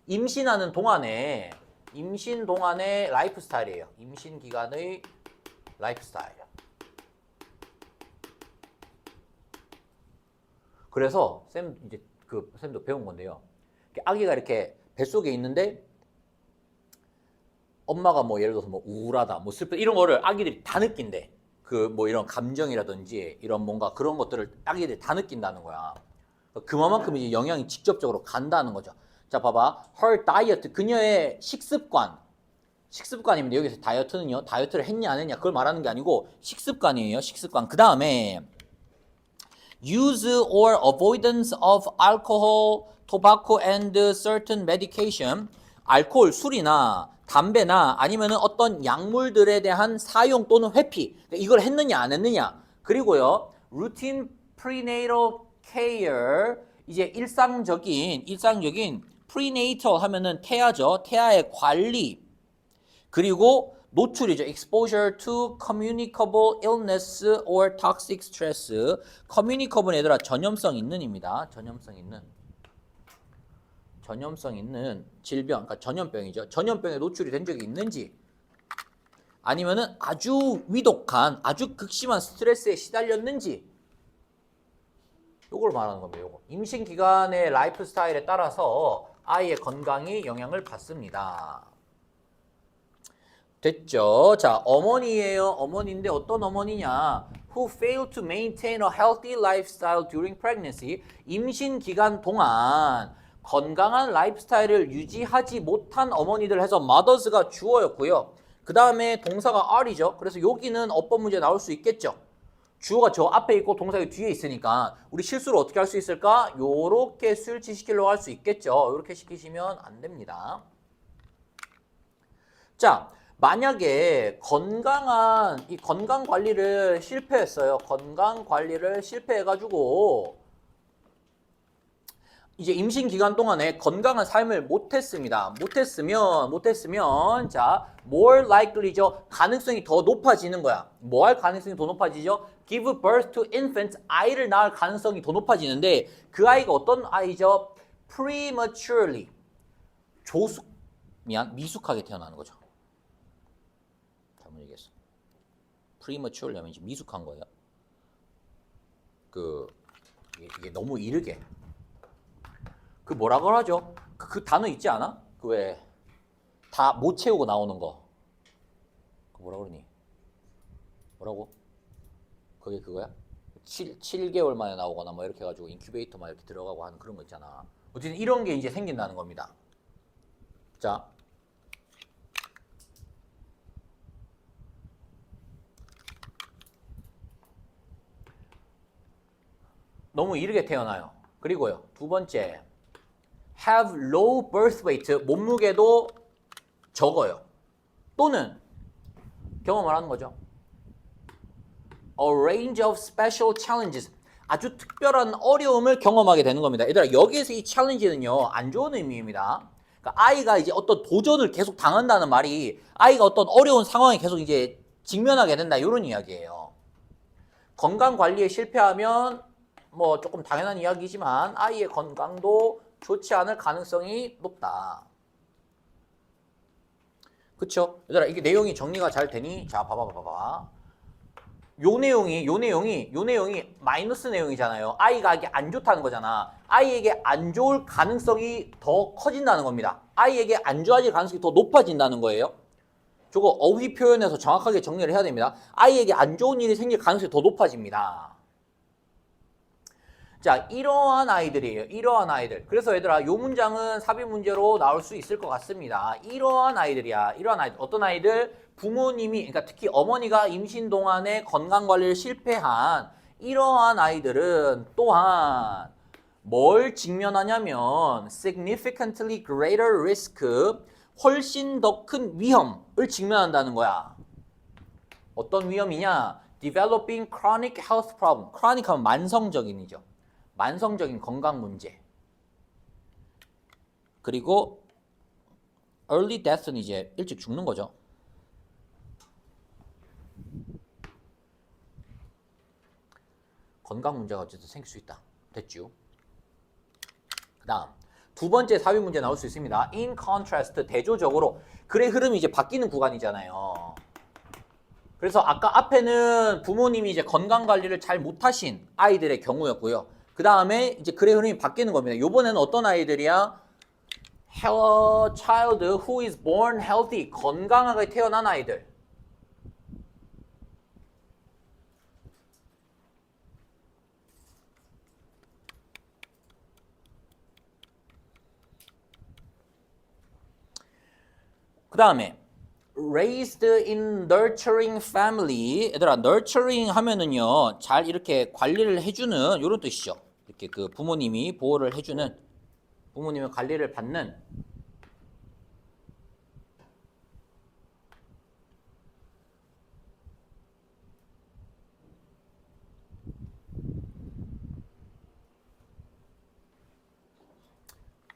A: 임신하는 동안에 임신 동안의 라이프 스타일이에요. 임신 기간의 라이프 스타일. 그래서 쌤도 배운 건데요. 아기가 이렇게 뱃속에 있는데 엄마가 뭐 예를 들어서 뭐 우울하다, 뭐 슬프다 이런 거를 아기들이 다 느낀대. 그 뭐 이런 감정이라든지 이런 뭔가 그런 것들을 아기들이 다 느낀다는 거야. 그만큼 이제 영향이 직접적으로 간다는 거죠. 자, 봐봐. her diet, 그녀의 식습관입니다. 여기서 다이어트는요. 다이어트를 했냐 안 했냐 그걸 말하는 게 아니고 식습관이에요. 식습관. 그 다음에 use or avoidance of alcohol, tobacco and certain medication. 알코올, 술이나 담배나 아니면은 어떤 약물들에 대한 사용 또는 회피. 이걸 했느냐 안 했느냐. 그리고요. routine prenatal care. 이제 일상적인 prenatal 하면은 태아죠. 태아의 관리. 그리고 노출이죠. exposure to communicable illness or toxic stress. communicable은 얘들아 전염성 있는입니다. 전염성 있는 질병, 그러니까 전염병이죠. 전염병에 노출이 된 적이 있는지 아니면은 아주 위독한, 아주 극심한 스트레스에 시달렸는지 요걸 말하는 겁니다. 요거. 임신 기간의 라이프 스타일에 따라서 아이의 건강이 영향을 받습니다. 됐죠? 자, 어머니예요. 어머니인데 어떤 어머니냐? Who failed to maintain a healthy lifestyle during pregnancy. 임신 기간 동안 건강한 라이프스타일을 유지하지 못한 어머니들 해서 mothers가 주어였고요. 그 다음에 동사가 are이죠. 그래서 여기는 어법 문제 나올 수 있겠죠. 주어가 저 앞에 있고 동사가 뒤에 있으니까 우리 실수로 어떻게 할 수 있을까? 요렇게 수일치시키려고 할 수 있겠죠. 요렇게 시키시면 안 됩니다. 자, 만약에 건강한 이 건강 관리를 실패했어요. 건강 관리를 실패해가지고 이제 임신 기간 동안에 건강한 삶을 못했습니다. 못했으면 자, more likely죠. 가능성이 더 높아지는 거야. 뭐 할 가능성이 더 높아지죠? Give birth to infants. 아이를 낳을 가능성이 더 높아지는데 그 아이가 어떤 아이죠? Prematurely. 미숙하게 태어나는 거죠. 잘못 얘기했어. Prematurely 하면 이제 미숙한 거예요. 이게 너무 이르게. 그 뭐라고 하죠? 그 단어 있지 않아? 그 왜 다 못 채우고 나오는 거. 그 뭐라 그러니? 뭐라고? 그게 그거야? 7개월 만에 나오거나 뭐 이렇게 해가지고 인큐베이터만 이렇게 들어가고 하는 그런 거 있잖아. 어쨌든 이런 게 이제 생긴다는 겁니다. 자. 너무 이르게 태어나요. 그리고요. 두 번째. have low birth weight. 몸무게도 적어요. 또는 경험을 하는 거죠. A range of special challenges. 아주 특별한 어려움을 경험하게 되는 겁니다. 얘들아, 여기에서 이 challenge는요, 안 좋은 의미입니다. 그러니까 아이가 이제 어떤 도전을 계속 당한다는 말이 아이가 어떤 어려운 상황에 계속 이제 직면하게 된다, 이런 이야기예요. 건강 관리에 실패하면 뭐 조금 당연한 이야기지만 아이의 건강도 좋지 않을 가능성이 높다. 그쵸? 얘들아, 이게 내용이 정리가 잘 되니? 자, 봐봐. 요 내용이 마이너스 내용이잖아요. 아이가 이게 안 좋다는 거잖아. 아이에게 안 좋을 가능성이 더 커진다는 겁니다. 아이에게 안 좋아질 가능성이 더 높아진다는 거예요. 저거 어휘 표현에서 정확하게 정리를 해야 됩니다. 아이에게 안 좋은 일이 생길 가능성이 더 높아집니다. 자, 이러한 아이들이에요. 이러한 아이들. 그래서 얘들아, 요 문장은 삽입 문제로 나올 수 있을 것 같습니다. 이러한 아이들이야. 이러한 아이들. 어떤 아이들? 부모님이, 그러니까 특히 어머니가 임신 동안에 건강관리를 실패한 이러한 아이들은 또한 뭘 직면하냐면 significantly greater risk, 훨씬 더 큰 위험을 직면한다는 거야. 어떤 위험이냐? developing chronic health problem. chronic 하면 만성적인이죠. 만성적인 건강 문제. 그리고 early death는 이제 일찍 죽는 거죠. 건강 문제가 어쨌든 생길 수 있다. 됐죠? 그 다음 두 번째 삽입 문제 나올 수 있습니다. in contrast, 대조적으로. 글의 흐름이 이제 바뀌는 구간이잖아요. 그래서 아까 앞에는 부모님이 이제 건강 관리를 잘 못하신 아이들의 경우였고요. 그 다음에 이제 글의 흐름이 바뀌는 겁니다. 이번에는 어떤 아이들이야? A child who is born healthy. 건강하게 태어난 아이들. 그 다음에 raised in nurturing family. 얘들아, nurturing 하면은요, 잘 이렇게 관리를 해주는 이런 뜻이죠. 이렇게 그 부모님이 보호를 해주는, 부모님의 관리를 받는.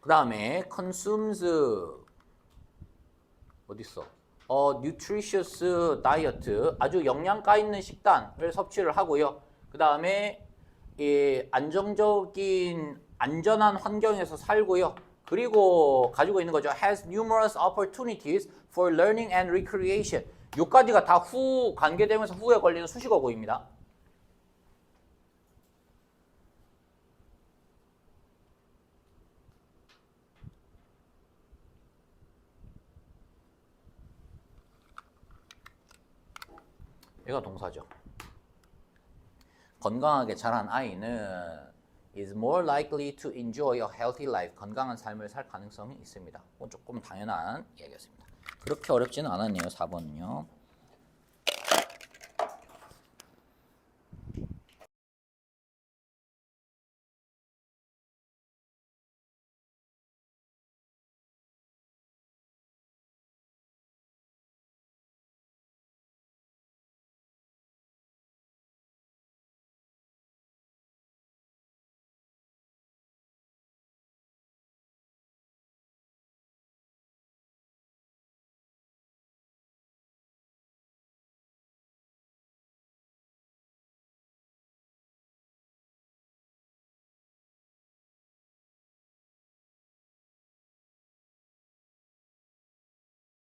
A: 그 다음에 consumes, 어딨어? nutritious diet, 아주 영양가 있는 식단을 섭취를 하고요. 그 다음에 안정적인 안전한 환경에서 살고요. 그리고 가지고 있는 거죠. has numerous opportunities for learning and recreation. 요까지가 다 후 관계되면서 후에 걸리는 수식어구입니다. 얘가 동사죠. 건강하게 자란 아이는 is more likely to enjoy a healthy life. 건강한 삶을 살 가능성이 있습니다. 조금 당연한 이야기였습니다. 그렇게 어렵지는 않았네요. 4번은요.